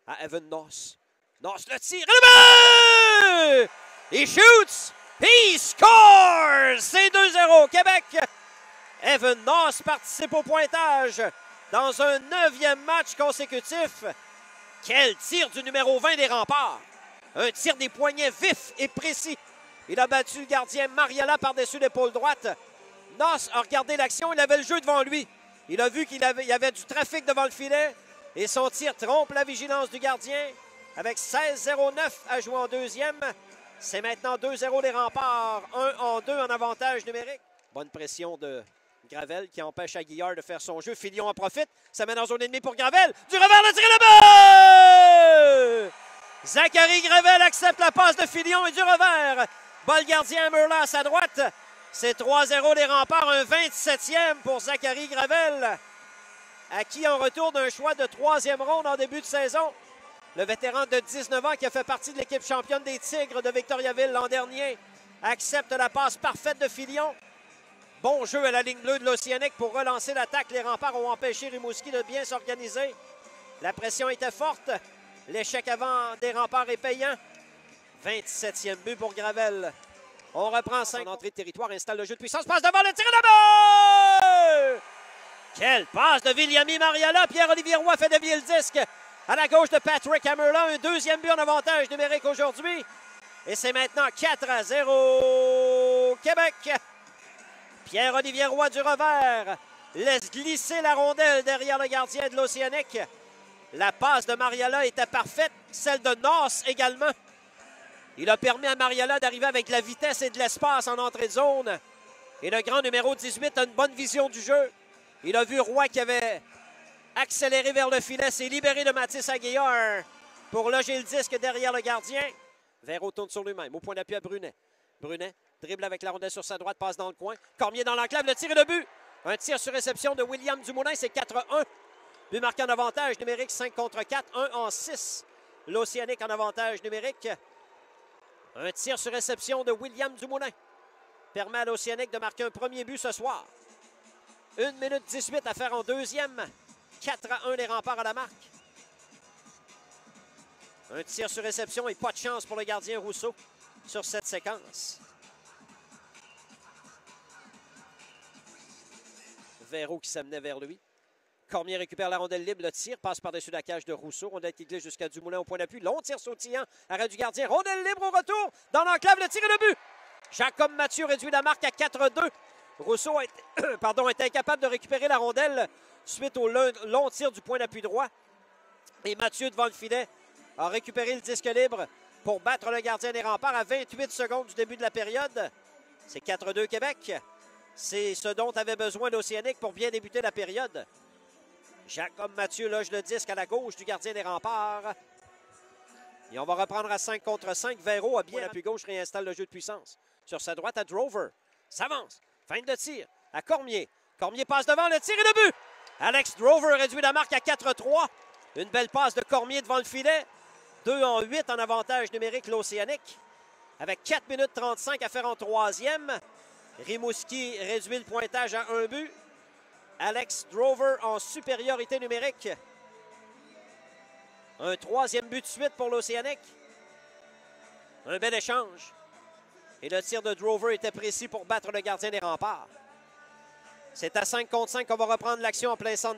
à Evan Noss. Noss le tire et le but! Il shoots! He scores! C'est 2-0 Québec! Evan Noss participe au pointage dans un 9e match consécutif. Quel tir du numéro 20 des Remparts! Un tir des poignets vif et précis. Il a battu le gardien Mariala par-dessus l'épaule droite. Noss a regardé l'action, il avait le jeu devant lui. Il a vu qu'il y avait du trafic devant le filet et son tir trompe la vigilance du gardien. Avec 16-0-9 à jouer en deuxième, c'est maintenant 2-0 les Remparts, 1-2 en avantage numérique. Bonne pression de Gravel qui empêche Aguillard de faire son jeu. Filion en profite, ça met en zone ennemie pour Gravel. Du revers, le tir et le but! Zachary Gravel accepte la passe de Filion et du revers. Ball gardien Merla à sa droite. C'est 3-0 les Remparts, un 27e pour Zachary Gravel, acquis en retour d'un choix de 3e ronde en début de saison. Le vétéran de 19 ans qui a fait partie de l'équipe championne des Tigres de Victoriaville l'an dernier accepte la passe parfaite de Filion. Bon jeu à la ligne bleue de l'Océanique pour relancer l'attaque. Les Remparts ont empêché Rimouski de bien s'organiser. La pression était forte. L'échec avant des Remparts est payant. 27e but pour Gravel. On reprend 5. En entrée de territoire, installe le jeu de puissance, passe devant, le tir et le but! Quelle passe de Viliami Mariala. Pierre-Olivier Roy fait dévier le disque à la gauche de Patrick Hammerla. Un 2e but en avantage numérique aujourd'hui. Et c'est maintenant 4-0 Québec. Pierre-Olivier Roy du revers laisse glisser la rondelle derrière le gardien de l'Océanique. La passe de Mariala était parfaite, celle de Noss également. Il a permis à Mariala d'arriver avec de la vitesse et de l'espace en entrée de zone. Et le grand numéro 18 a une bonne vision du jeu. Il a vu Roy qui avait accéléré vers le filet, s'est libéré de Mathis Aguillard pour loger le disque derrière le gardien. Véro tourne sur lui-même, au point d'appui à Brunet. Brunet dribble avec la rondelle sur sa droite, passe dans le coin. Cormier dans l'enclave, le tir et le but. Un tir sur réception de William Dumoulin, c'est 4-1. But marqué en avantage numérique, 5 contre 4, 1 en 6. L'Océanique en avantage numérique. Un tir sur réception de William Dumoulin permet à l'Océanique de marquer un premier but ce soir. 1 minute 18 à faire en deuxième. 4-1 les Remparts à la marque. Un tir sur réception et pas de chance pour le gardien Rousseau sur cette séquence. Véro qui s'amenait vers lui. Cormier récupère la rondelle libre, le tir, passe par-dessus la cage de Rousseau. Rondelle qui glisse jusqu'à Dumoulin au point d'appui. Long tir sautillant, arrêt du gardien. Rondelle libre au retour, dans l'enclave, le tir et le but. Jacob Mathieu réduit la marque à 4-2. Rousseau est incapable de récupérer la rondelle suite au long tir du point d'appui droit. Et Mathieu, devant le filet, a récupéré le disque libre pour battre le gardien des Remparts à 28 secondes du début de la période. C'est 4-2 Québec. C'est ce dont avait besoin l'Océanique pour bien débuter la période. Jacob Mathieu loge le disque à la gauche du gardien des Remparts. Et on va reprendre à 5 contre 5. Véro a bien l'appui gauche, réinstalle le jeu de puissance. Sur sa droite à Drover. S'avance. Fin de tir à Cormier. Cormier passe devant, le tir et le but. Alex Drover réduit la marque à 4-3. Une belle passe de Cormier devant le filet. 2 en 8 en avantage numérique l'Océanique. Avec 4 minutes 35 à faire en troisième. Rimouski réduit le pointage à 1 but. Alex Drover en supériorité numérique. Un 3e but de suite pour l'Océanique. Un bel échange. Et le tir de Drover était précis pour battre le gardien des Remparts. C'est à 5 contre 5 qu'on va reprendre l'action en plein centre.